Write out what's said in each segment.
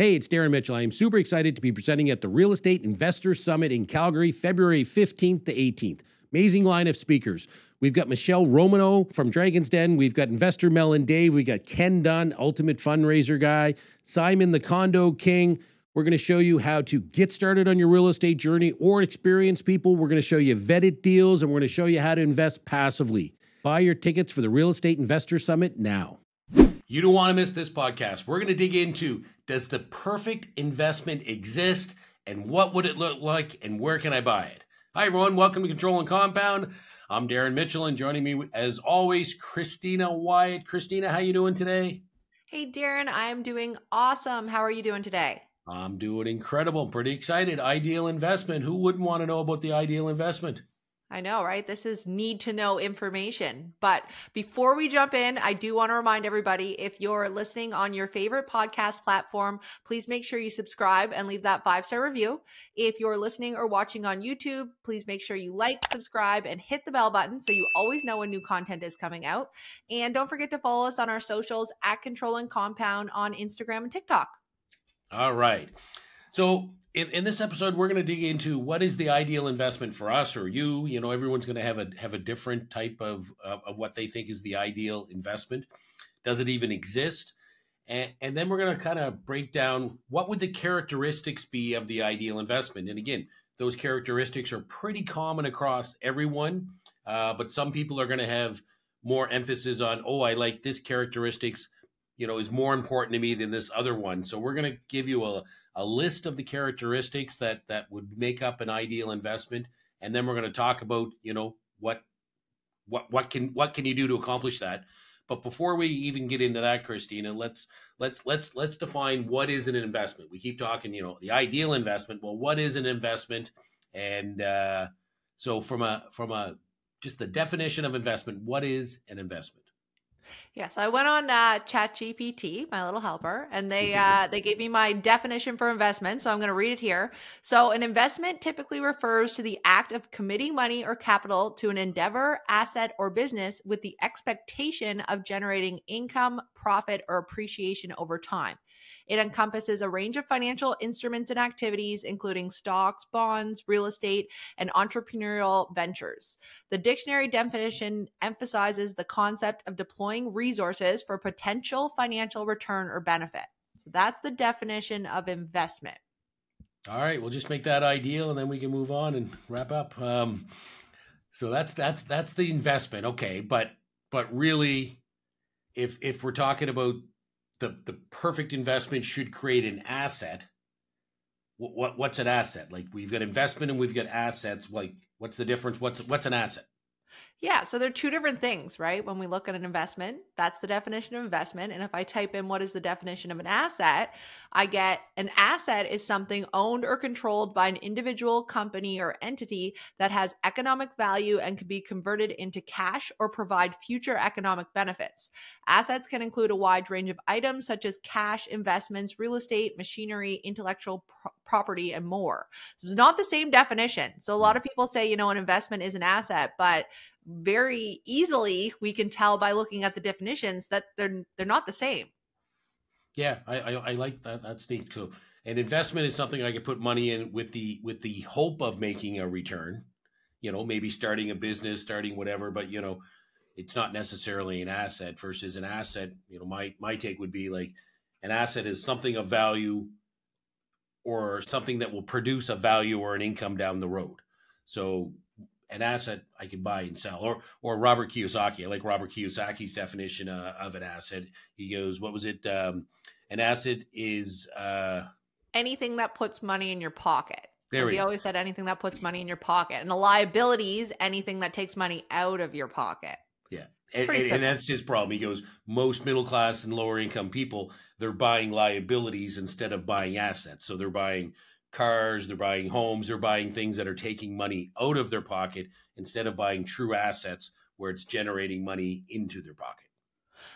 Hey, it's Darren Mitchell. I am super excited to be presenting at the Real Estate Investor Summit in Calgary, February 15th to 18th. Amazing line of speakers. We've got Michelle Romano from Dragon's Den. We've got Investor Mel and Dave. We got Ken Dunn, Ultimate Fundraiser Guy. Simon, the Condo King. We're going to show you how to get started on your real estate journey or experienced people. We're going to show you vetted deals, and we're going to show you how to invest passively. Buy your tickets for the Real Estate Investor Summit now. You don't want to miss this podcast. We're going to dig into, does the perfect investment exist, and what would it look like, and where can I buy it? Hi, everyone. Welcome to Control and Compound. I'm Darren Mitchell, and joining me, as always, Christina Wyatt. Christina, how you doing today? Hey, Darren. I'm doing awesome. How are you doing today? I'm doing incredible. I'm pretty excited. Ideal investment. Who wouldn't want to know about the ideal investment? I know, right? This is need to know information. But before we jump in, I do want to remind everybody, if you're listening on your favorite podcast platform, please make sure you subscribe and leave that 5-star review. If you're listening or watching on YouTube, please make sure you like, subscribe, and hit the bell button so you always know when new content is coming out. And don't forget to follow us on our socials at Control and Compound on Instagram and TikTok. All right. So in this episode, we're going to dig into what is the ideal investment for us or you. You know, everyone's going to have a different type of what they think is the ideal investment. Does it even exist? And then we're going to kind of break down what would the characteristics be of the ideal investment. And again, those characteristics are pretty common across everyone, but some people are going to have more emphasis on, oh, I like this characteristics, you know, is more important to me than this other one. So we're going to give you a list of the characteristics that would make up an ideal investment, and then we're going to talk about, you know, what can you do to accomplish that. But before we even get into that, Christina, let's define what is an investment. We keep talking, you know, the ideal investment. Well, what is an investment? And so from a just the definition of investment, what is an investment? Yeah, so I went on ChatGPT, my little helper, and they gave me my definition for investment. So I'm going to read it here. So an investment typically refers to the act of committing money or capital to an endeavor, asset, or business with the expectation of generating income, profit, or appreciation over time. It encompasses a range of financial instruments and activities, including stocks, bonds, real estate, and entrepreneurial ventures. The dictionary definition emphasizes the concept of deploying resources for potential financial return or benefit. So that's the definition of investment. All right, we'll just make that ideal, and then we can move on and wrap up. So that's the investment, okay? But really, if we're talking about the perfect investment should create an asset. What's an asset? Like, we've got investment and we've got assets. Like, what's the difference? What's an asset? Yeah, so they're two different things, right? When we look at an investment, that's the definition of investment. And if I type in what is the definition of an asset, I get an asset is something owned or controlled by an individual, company, or entity that has economic value and can be converted into cash or provide future economic benefits. Assets can include a wide range of items such as cash, investments, real estate, machinery, intellectual property, and more. So it's not the same definition. So a lot of people say, you know, an investment is an asset, but very easily we can tell by looking at the definitions that they're not the same. Yeah, I like that. That's neat. So an investment is something I could put money in with the hope of making a return, you know, maybe starting a business, starting whatever, but you know, it's not necessarily an asset versus an asset. You know, my take would be like an asset is something of value or something that will produce a value or an income down the road. So an asset I can buy and sell, or Robert Kiyosaki. I like Robert Kiyosaki's definition of an asset. He goes, what was it? An asset is anything that puts money in your pocket. So he always said anything that puts money in your pocket. And a liability is anything that takes money out of your pocket. Yeah. And that's his problem. He goes, most middle class and lower income people, they're buying liabilities instead of buying assets. So they're buying cars, they're buying homes, they're buying things that are taking money out of their pocket instead of buying true assets where it's generating money into their pocket.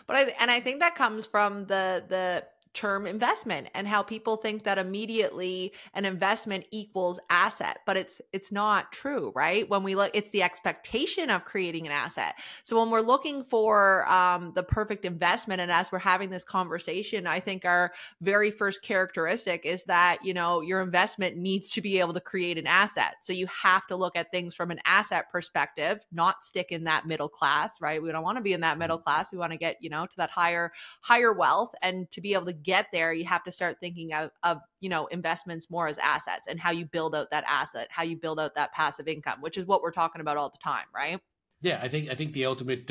But I think that comes from the term investment and how people think that immediately an investment equals asset, but it's not true, right? When we look, it's the expectation of creating an asset. So when we're looking for the perfect investment, and as we're having this conversation, I think our very first characteristic is that, you know, your investment needs to be able to create an asset. So you have to look at things from an asset perspective, not stick in that middle class, right? We don't want to be in that middle class. We want to get, you know, to that higher wealth. And to be able to get there, you have to start thinking of, you know, investments more as assets and how you build out that asset, how you build out that passive income, which is what we're talking about all the time, right? Yeah, I think the ultimate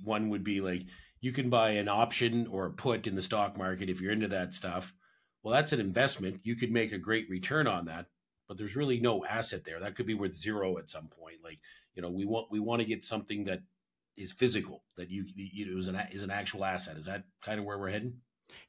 one would be like you can buy an option or a put in the stock market if you're into that stuff. Well, that's an investment. You could make a great return on that, but there's really no asset there. That could be worth zero at some point. Like, you know, we want to get something that is physical, that you know, is an actual asset. Is that kind of where we're heading?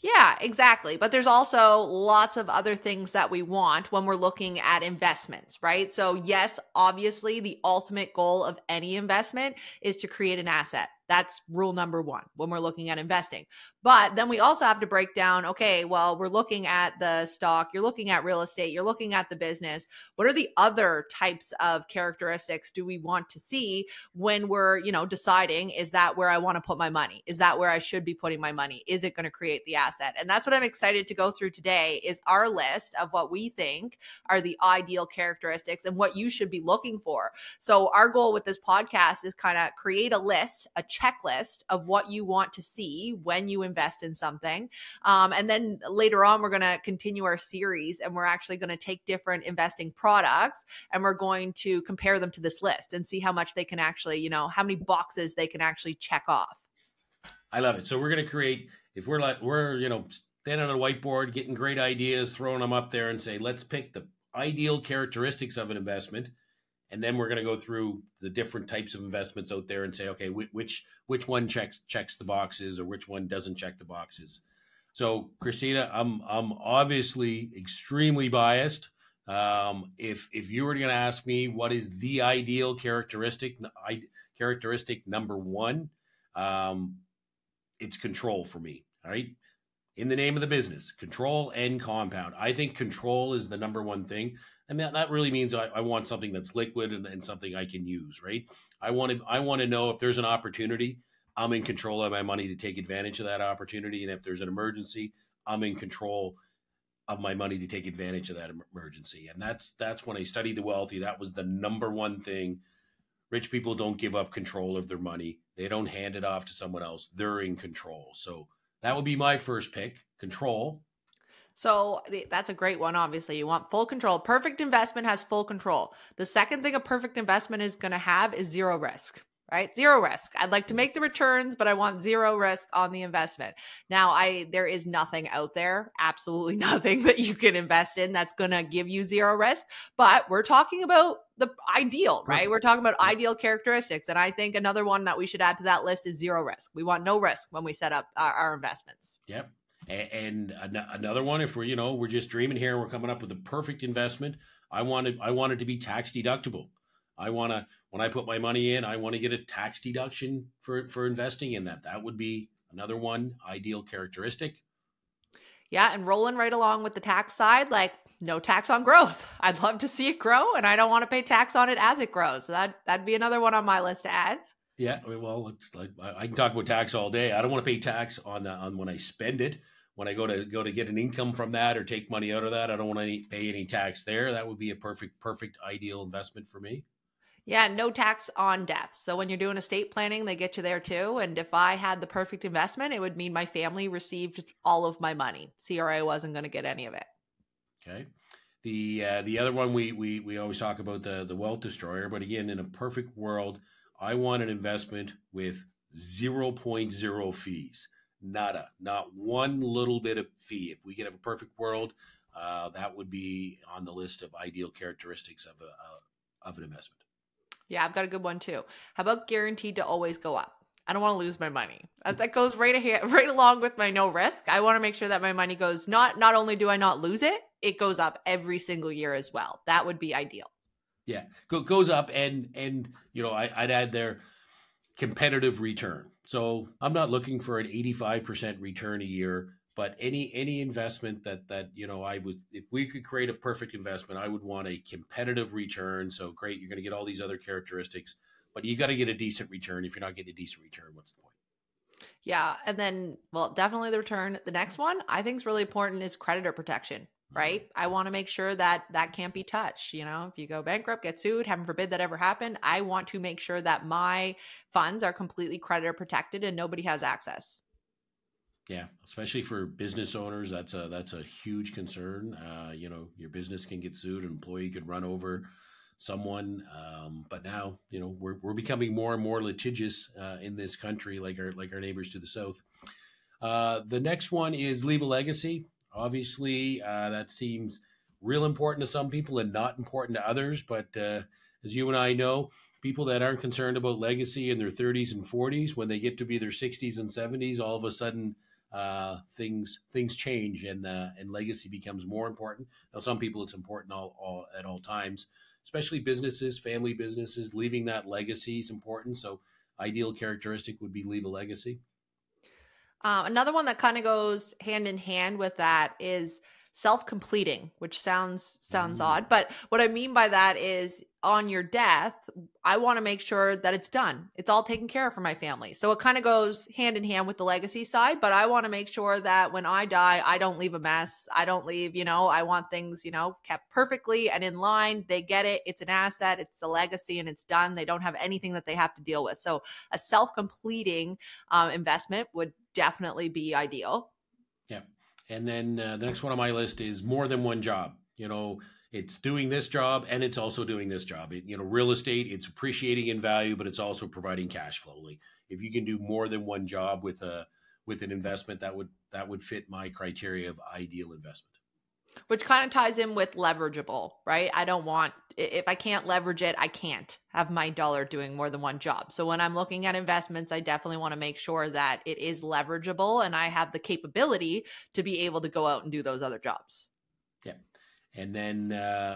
Yeah, exactly. But there's also lots of other things that we want when we're looking at investments, right? So, yes, obviously, the ultimate goal of any investment is to create an asset. That's rule number one when we're looking at investing. But then we also have to break down, okay, well, we're looking at the stock, you're looking at real estate, you're looking at the business. What are the other types of characteristics do we want to see when we're, you know, deciding, is that where I want to put my money? Is that where I should be putting my money? Is it going to create the asset? And that's what I'm excited to go through today, is our list of what we think are the ideal characteristics and what you should be looking for. So our goal with this podcast is kind of create a list, a checklist of what you want to see when you invest in something. And then later on, we're going to continue our series, and we're actually going to take different investing products and we're going to compare them to this list and see how much they can actually, you know, how many boxes they can actually check off. I love it. So we're going to create, if we're, you know, standing on a whiteboard, getting great ideas, throwing them up there and say, let's pick the ideal characteristics of an investment. And then we're going to go through the different types of investments out there and say, okay, which one checks the boxes or which one doesn't check the boxes. So, Christina, I'm obviously extremely biased. If you were going to ask me what is the ideal characteristic number one, it's control for me. All right. In the name of the business, control and compound. I think control is the number one thing. And that really means I want something that's liquid and something I can use, right? I want to know if there's an opportunity, I'm in control of my money to take advantage of that opportunity. And if there's an emergency, I'm in control of my money to take advantage of that emergency. And that's when I studied the wealthy. That was the number one thing. Rich people don't give up control of their money. They don't hand it off to someone else. They're in control. So that would be my first pick, control. So that's a great one. Obviously, you want full control. Perfect investment has full control. The second thing a perfect investment is going to have is zero risk, right? Zero risk. I'd like to make the returns, but I want zero risk on the investment. Now, there is nothing out there, absolutely nothing that you can invest in that's going to give you zero risk. But we're talking about the ideal, right? We're talking about ideal characteristics. And I think another one that we should add to that list is zero risk. We want no risk when we set up our investments. Yep. And another one, if we're just dreaming here and we're coming up with the perfect investment, I want it to be tax deductible. When I put my money in, I want to get a tax deduction for investing in that. That would be another one ideal characteristic. Yeah. And rolling right along with the tax side, like no tax on growth. I'd love to see it grow, and I don't want to pay tax on it as it grows. So that'd be another one on my list to add. Yeah, well, it's like I can talk about tax all day. I don't want to pay tax on when I spend it. When I go to get an income from that or take money out of that, I don't want to pay any tax there. That would be a perfect ideal investment for me. Yeah, no tax on deaths. So when you're doing estate planning, they get you there too. And if I had the perfect investment, it would mean my family received all of my money. CRA wasn't going to get any of it. Okay. The other one we always talk about the wealth destroyer, but again, in a perfect world, I want an investment with 0.0 fees. Nada, not one little bit of fee. If we could have a perfect world, that would be on the list of ideal characteristics of an investment. Yeah, I've got a good one too. How about guaranteed to always go up? I don't want to lose my money. That goes right along with my no risk. I want to make sure that my money goes, not only do I not lose it, it goes up every single year as well. That would be ideal. Yeah, goes up, and I'd add there competitive return. So I'm not looking for an 85% return a year. But any investment that I would, if we could create a perfect investment, I would want a competitive return. So great, you're going to get all these other characteristics, but you got to get a decent return. If you're not getting a decent return, what's the point? Yeah. And then, well, definitely the return. The next one I think is really important is creditor protection, right? I want to make sure that that can't be touched. If you go bankrupt, get sued, heaven forbid that ever happen, I want to make sure that my funds are completely creditor protected and nobody has access. Yeah, especially for business owners, that's a huge concern. Your business can get sued, an employee could run over someone. But now, we're becoming more and more litigious in this country, like our neighbors to the south. The next one is leave a legacy. Obviously, that seems real important to some people and not important to others. But as you and I know, people that aren't concerned about legacy in their 30s and 40s, when they get to be their 60s and 70s, all of a sudden things change and legacy becomes more important. Now, some people it's important at all times, especially businesses, family businesses. Leaving that legacy is important. So, ideal characteristic would be leave a legacy. Another one that kind of goes hand in hand with that is self-completing, which sounds odd, but what I mean by that is on your death, I want to make sure that it's done. It's all taken care of for my family. So it kind of goes hand in hand with the legacy side, but I want to make sure that when I die, I don't leave a mess. I don't leave, I want things, kept perfectly and in line. They get it. It's an asset. It's a legacy and it's done. They don't have anything that they have to deal with. So a self-completing investment would definitely be ideal. Yeah. And then the next one on my list is more than one job. It's doing this job and it's also doing this job. Real estate, it's appreciating in value, but it's also providing cash flow. Like if you can do more than one job with an investment, that would fit my criteria of ideal investment. Which kind of ties in with leverageable, right? I don't want, if I can't leverage it, I can't have my dollar doing more than one job. So when I'm looking at investments, I definitely want to make sure that it is leverageable and I have the capability to be able to go out and do those other jobs. Yeah. And then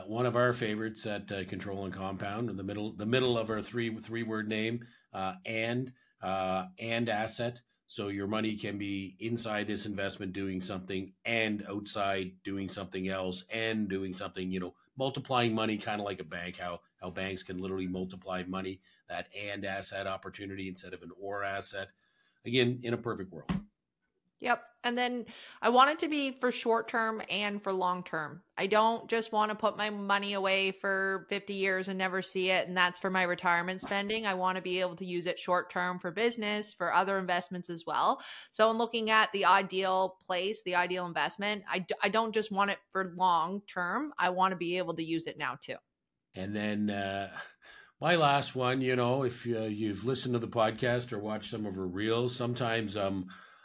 one of our favorites at Control and Compound, in the middle of our three-word name, and asset. So your money can be inside this investment doing something and outside doing something else and doing something, multiplying money, kind of like a bank, how banks can literally multiply money, that and asset opportunity instead of an or asset. Again, in a perfect world. Yep. And then I want it to be for short term and for long term. I don't just want to put my money away for 50 years and never see it. And that's for my retirement spending. I want to be able to use it short term for business, for other investments as well. So in looking at the ideal place, the ideal investment, I don't just want it for long term. I want to be able to use it now too. And then my last one, if you've listened to the podcast or watched some of her reels, sometimes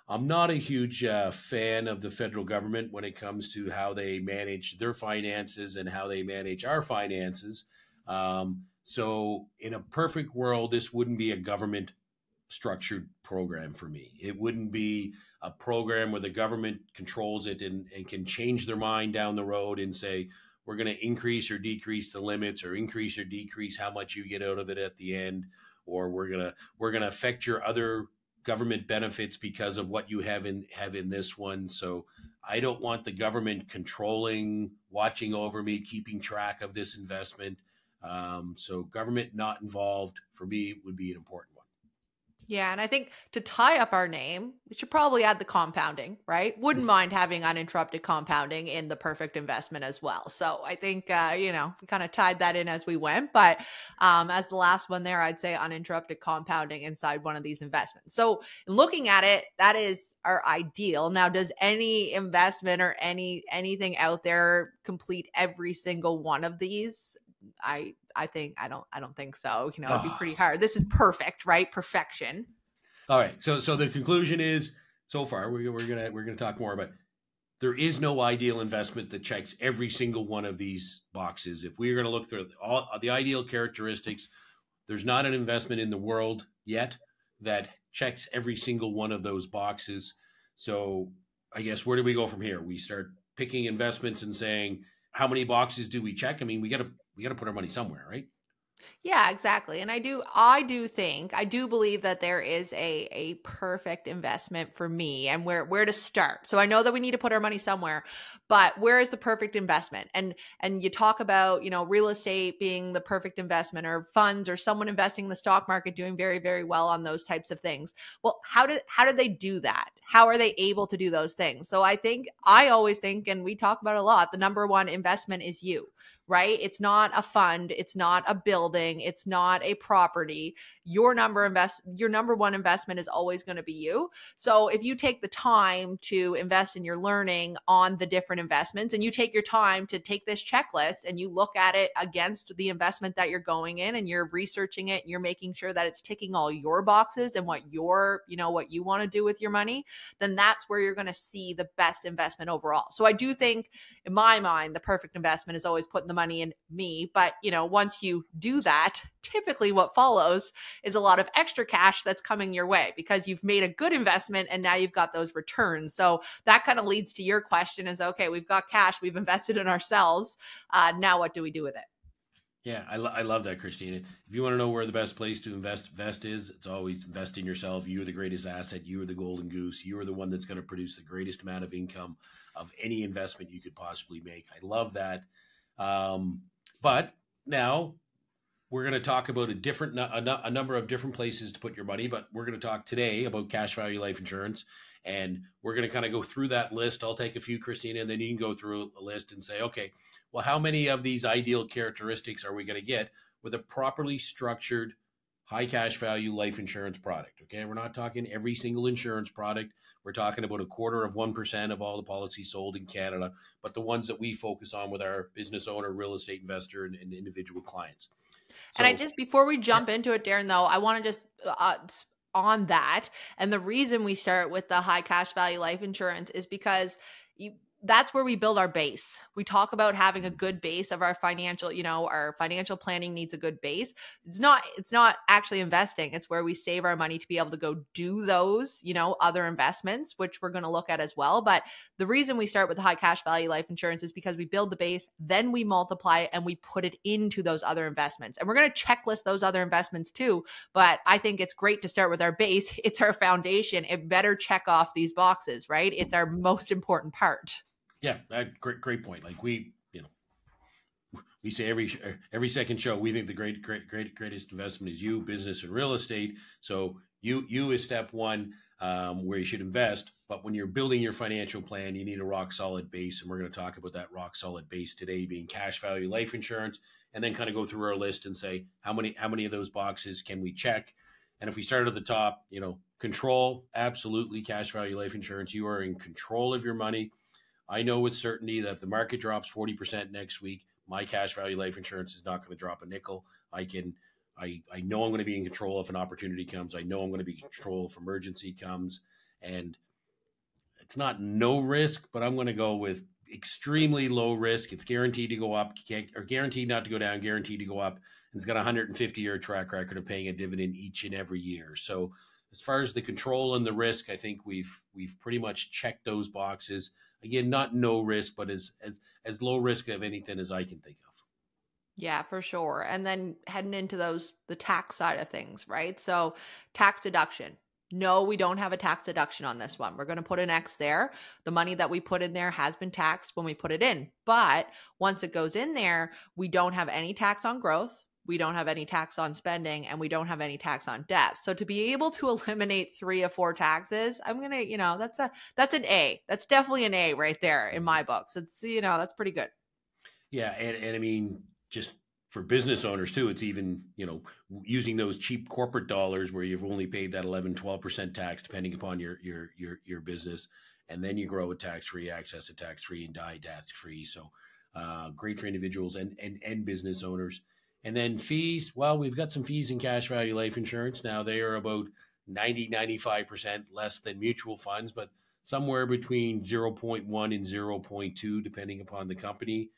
I'm not a huge fan of the federal government when it comes to how they manage their finances and how they manage our finances. So in a perfect world, this wouldn't be a government structured program for me. It wouldn't be a program where the government controls it and can change their mind down the road and say, we're going to increase or decrease the limits or increase or decrease how much you get out of it at the end, or we're going to affect your other government benefits because of what you have in this one. So I don't want the government controlling, watching over me, keeping track of this investment. So government not involved for me would be an important one. Yeah. And I think to tie up our name, we should probably add the compounding, right? Wouldn't mind having uninterrupted compounding in the perfect investment as well. So I think, we kind of tied that in as we went. But as the last one there, I'd say uninterrupted compounding inside one of these investments. So looking at it, that is our ideal. Now, does any investment or anything out there complete every single one of these? I don't think so. It'd be pretty hard. This is perfect, right? Perfection. All right. So the conclusion is, so far we're gonna talk more, but there is no ideal investment that checks every single one of these boxes. If we're going to look through all the ideal characteristics, there's not an investment in the world yet that checks every single one of those boxes. So I guess where do we go from here? We start picking investments and saying, how many boxes do we check? I mean, we got to put our money somewhere, right? Yeah, exactly. And I do believe that there is a perfect investment for me and where to start. So I know that we need to put our money somewhere, but where is the perfect investment? And you talk about, real estate being the perfect investment, or funds, or someone investing in the stock market doing very, very well on those types of things. Well, how did they do that? How are they able to do those things? So I always think, and we talk about it a lot, the number one investment is you, right? It's not a fund, it's not a building, it's not a property. Your number one investment is always going to be you. So if you take the time to invest in your learning on the different investments, and you take your time to take this checklist and you look at it against the investment that you're going in, and you're researching it, and you're making sure that it's ticking all your boxes and what what you want to do with your money, then that's where you're going to see the best investment overall. So I do think, in my mind, the perfect investment is always putting the money in me. But, once you do that, typically what follows is a lot of extra cash that's coming your way because you've made a good investment and now you've got those returns. So that kind of leads to your question is, okay, we've got cash, we've invested in ourselves. Now what do we do with it? Yeah, I love that, Christina. If you want to know where the best place to invest is, it's always invest in yourself. You are the greatest asset. You are the golden goose. You are the one that's going to produce the greatest amount of income of any investment you could possibly make. I love that. But now we're going to talk about a number of different places to put your money, but we're going to talk today about cash value life insurance. And we're going to kind of go through that list. I'll take a few, Christina, and then you can go through a list and say, okay, well, how many of these ideal characteristics are we going to get with a properly structured high cash value life insurance product? Okay, we're not talking every single insurance product. We're talking about a quarter of 1% of all the policies sold in Canada, but the ones that we focus on with our business owner, real estate investor, and individual clients. And So, before we yeah, jump into it, Darren, though, I want to just on that. And the reason we start with the high cash value life insurance is because that's where we build our base. We talk about having a good base of our our financial planning needs a good base. It's not actually investing. It's where we save our money to be able to go do those, other investments, which we're going to look at as well. But the reason we start with high cash value life insurance is because we build the base, then we multiply it, and we put it into those other investments. And we're going to checklist those other investments too. But I think it's great to start with our base. It's our foundation. It better check off these boxes, right? It's our most important part. yeah, great point. Like we say every second show, we think the greatest investment is you, business and real estate. So you is step one, where you should invest. But when you're building your financial plan, you need a rock solid base, and we're going to talk about that rock solid base today, being cash value life insurance, and then kind of go through our list and say how many of those boxes can we check. And if we start at the top, control, absolutely, cash value life insurance. You are in control of your money. I know with certainty that if the market drops 40% next week, my cash value life insurance is not going to drop a nickel. I know I'm going to be in control if an opportunity comes. I know I'm going to be in control if emergency comes. And it's not no risk, but I'm going to go with extremely low risk. It's guaranteed to go up, or guaranteed not to go down, guaranteed to go up. And it's got a 150-year track record of paying a dividend each and every year. So as far as the control and the risk, I think we've pretty much checked those boxes. Again, not no risk, but as low risk of anything as I can think of. Yeah, for sure. And then heading into the tax side of things, right? So, tax deduction. No, we don't have a tax deduction on this one. We're going to put an X there. The money that we put in there has been taxed when we put it in. But once it goes in there, we don't have any tax on growth. We don't have any tax on spending, and we don't have any tax on debt. So to be able to eliminate 3 or 4 taxes, I'm going to, that's an A. That's definitely an A right there in my books. It's, that's pretty good. Yeah, and I mean, just for business owners too, it's even, using those cheap corporate dollars where you've only paid that 11-12% tax depending upon your business, and then you grow a tax-free, access a tax-free, and die tax-free. So great for individuals and business owners. And then fees, well, we've got some fees in cash value life insurance. Now they are about 95% less than mutual funds, but somewhere between 0.1 and 0.2, depending upon the company,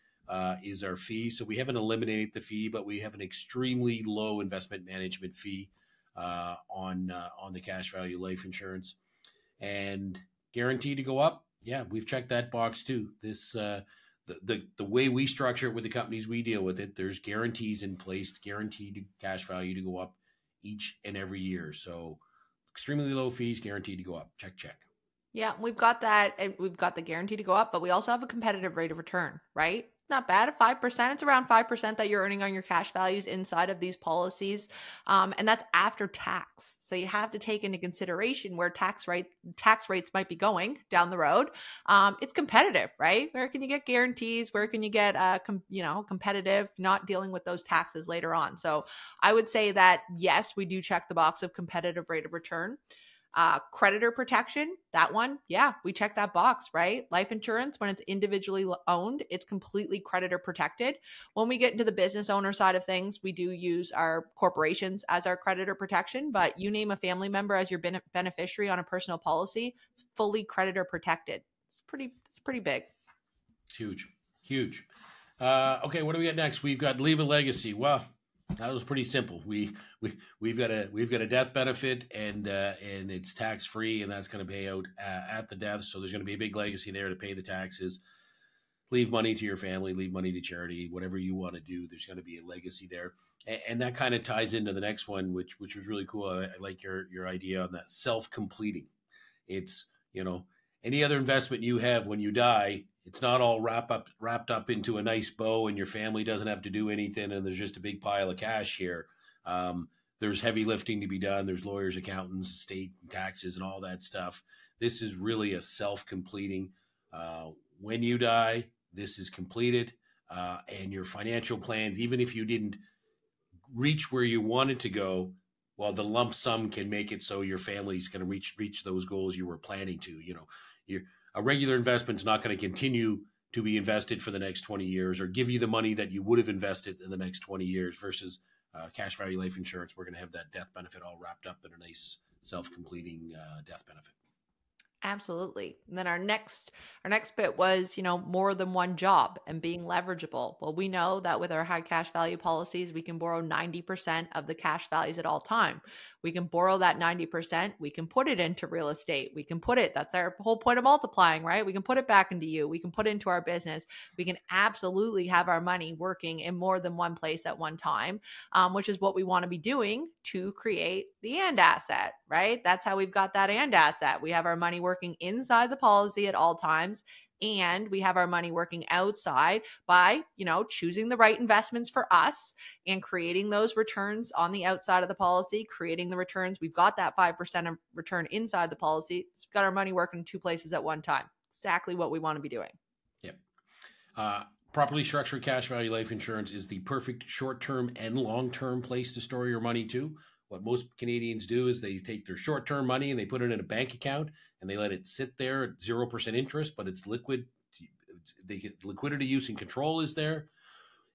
is our fee. So we haven't eliminated the fee, but we have an extremely low investment management fee on the cash value life insurance, and guaranteed to go up. Yeah, we've checked that box too. the way we structure it with the companies we deal with it, there's guarantees in place, guaranteed cash value to go up each and every year. So extremely low fees, guaranteed to go up. Check. Yeah, we've got that. And we've got the guarantee to go up, but we also have a competitive rate of return, right? Not bad at 5%. It's around 5% that you're earning on your cash values inside of these policies. And that's after tax. So you have to take into consideration where tax rates might be going down the road. It's competitive, right? Where can you get guarantees? Where can you get, competitive, not dealing with those taxes later on? So I would say that, yes, we do check the box of competitive rate of return. Creditor protection, that one, yeah, we check that box, right? Life insurance, when it's individually owned, it's completely creditor protected. When we get into the business owner side of things, we do use our corporations as our creditor protection, but you name a family member as your beneficiary on a personal policy, it's fully creditor protected. It's pretty big. It's huge. Okay, what do we got next? We've got leave a legacy. Well, that was pretty simple. We've got a death benefit, and it's tax free, and that's going to pay out at the death. So there's going to be a big legacy there to pay the taxes. Leave money to your family, leave money to charity, whatever you want to do. There's going to be a legacy there, and that kind of ties into the next one, which was really cool. I like your idea on that self-completing. It's any other investment you have when you die, it's not all wrapped up into a nice bow and your family doesn't have to do anything and there's just a big pile of cash here. There's heavy lifting to be done. There's lawyers, accountants, state taxes, and all that stuff. This is really a self-completing. When you die, this is completed, and your financial plans, even if you didn't reach where you wanted to go, well, the lump sum can make it so your family's going to reach those goals you were planning to. A regular investment's not going to continue to be invested for the next 20 years or give you the money that you would have invested in the next 20 years versus cash value life insurance. We're going to have that death benefit all wrapped up in a nice self-completing death benefit. Absolutely. And then our next bit was, more than one job and being leverageable. Well, we know that with our high cash value policies, we can borrow 90% of the cash values at all time. We can borrow that 90%. We can put it into real estate. That's our whole point of multiplying, right? We can put it back into you. We can put it into our business. We can absolutely have our money working in more than one place at one time, which is what we want to be doing to create the and asset, right? That's how we've got that and asset. We have our money working inside the policy at all times. And we have our money working outside by, choosing the right investments for us and creating those returns on the outside of the policy, creating the returns. We've got that 5% of return inside the policy. We've got our money working in two places at one time. Exactly what we want to be doing. Yep. Properly structured cash value life insurance is the perfect short-term and long-term place to store your money too. What most Canadians do is they take their short-term money and they put it in a bank account and they let it sit there at 0% interest, but it's liquid. They get liquidity use and control is there.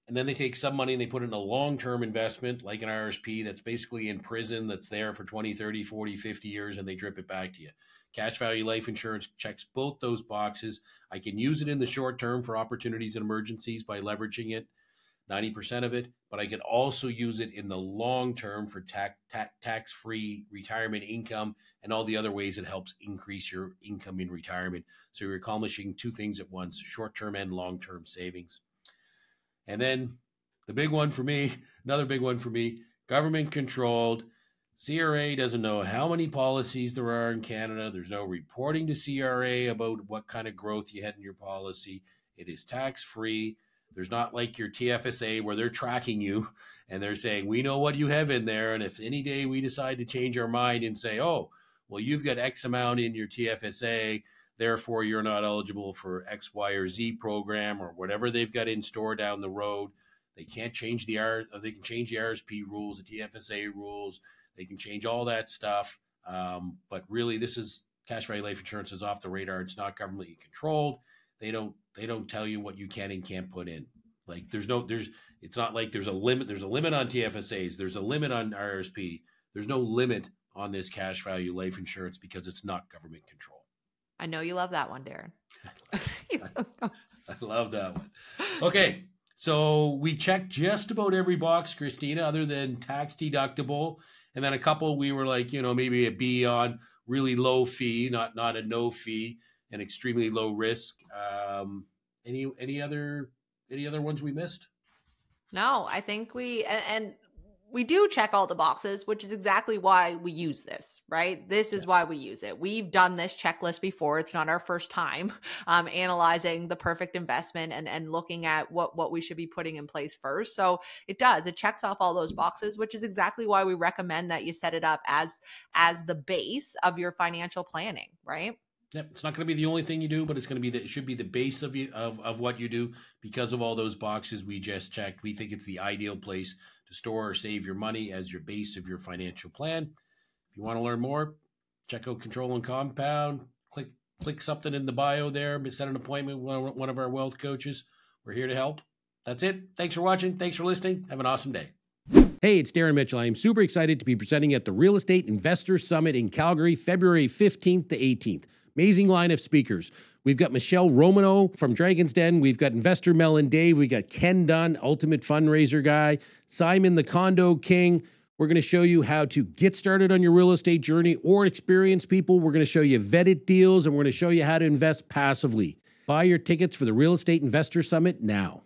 And then they take some money and they put it in a long-term investment like an RSP that's basically in prison, that's there for 20, 30, 40, 50 years, and they drip it back to you. Cash value life insurance checks both those boxes. I can use it in the short term for opportunities and emergencies by leveraging it, 90% of it, but I can also use it in the long term for tax-free retirement income and all the other ways it helps increase your income in retirement. So you're accomplishing two things at once, short-term and long-term savings. And then the big one for me, another big one for me, government controlled. CRA doesn't know how many policies there are in Canada. There's no reporting to CRA about what kind of growth you had in your policy. It is tax-free. There's not like your TFSA where they're tracking you and they're saying, we know what you have in there. And if any day we decide to change our mind and say, oh, well, you've got X amount in your TFSA, therefore you're not eligible for X, Y, or Z program or whatever they've got in store down the road. They can't change they can change the RSP rules, the TFSA rules. They can change all that stuff. But really, this is cash value life insurance is off the radar. It's not governmentally controlled. They don't tell you what you can and can't put in. Like it's not like there's a limit. There's a limit on TFSAs. There's a limit on RSP. There's no limit on this cash value life insurance because it's not government control. I know you love that one, Darren. I love that one. Okay. So we checked just about every box, Christina, other than tax deductible. And then a couple we were like, maybe a B on really low fee, not a no fee, and extremely low risk. Any other ones we missed? No, I think and we do check all the boxes, which is exactly why we use this, right? This is why we use it. We've done this checklist before. It's not our first time analyzing the perfect investment and looking at what we should be putting in place first. So it checks off all those boxes, which is exactly why we recommend that you set it up as the base of your financial planning, right? Yep, it's not going to be the only thing you do, but it should be the base of what you do because of all those boxes we just checked. We think it's the ideal place to store or save your money as your base of your financial plan. If you want to learn more, check out Control and Compound. Click something in the bio there. Set an appointment with one of our wealth coaches. We're here to help. That's it. Thanks for watching. Thanks for listening. Have an awesome day. Hey, it's Darren Mitchell. I am super excited to be presenting at the Real Estate Investor Summit in Calgary, February 15th to 18th. Amazing line of speakers. We've got Michelle Romano from Dragon's Den. We've got Investor Mel and Dave. We got Ken Dunn, Ultimate Fundraiser Guy. Simon, the Condo King. We're going to show you how to get started on your real estate journey or experienced people. We're going to show you vetted deals, and we're going to show you how to invest passively. Buy your tickets for the Real Estate Investor Summit now.